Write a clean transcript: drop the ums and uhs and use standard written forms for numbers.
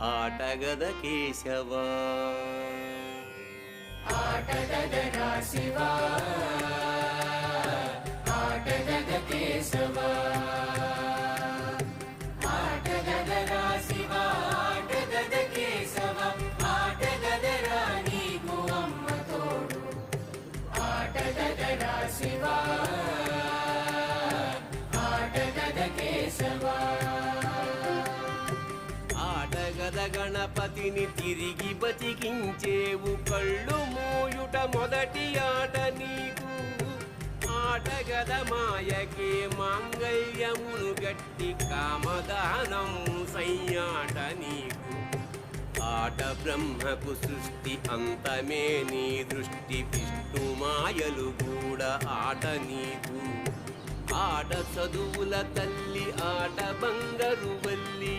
ఆటగద కేశవా ఆటగదరా శివా ఆటగద కేశవా ఆటగదరా శివా ఆటగద కేశవా ఆటగదరా నీకు అమ్మ తోడు ఆటగదరా శివా ఆటగద కేశవా ఆటగద గణపతిని తిరిగి బతికించేవు కళ్ళు మూయుట మొదటి ఆట నీకు ఆటగద మాయకే మాంగళ్యమును గట్టి కామదానం సయ్యాట నీకు ఆట బ్రహ్మకు సృష్టి అంతమే నీ దృష్టి విష్ణు మాయలు కూడా ఆట నీకు ఆట చదువుల తల్లి ఆట బంగారు వల్లి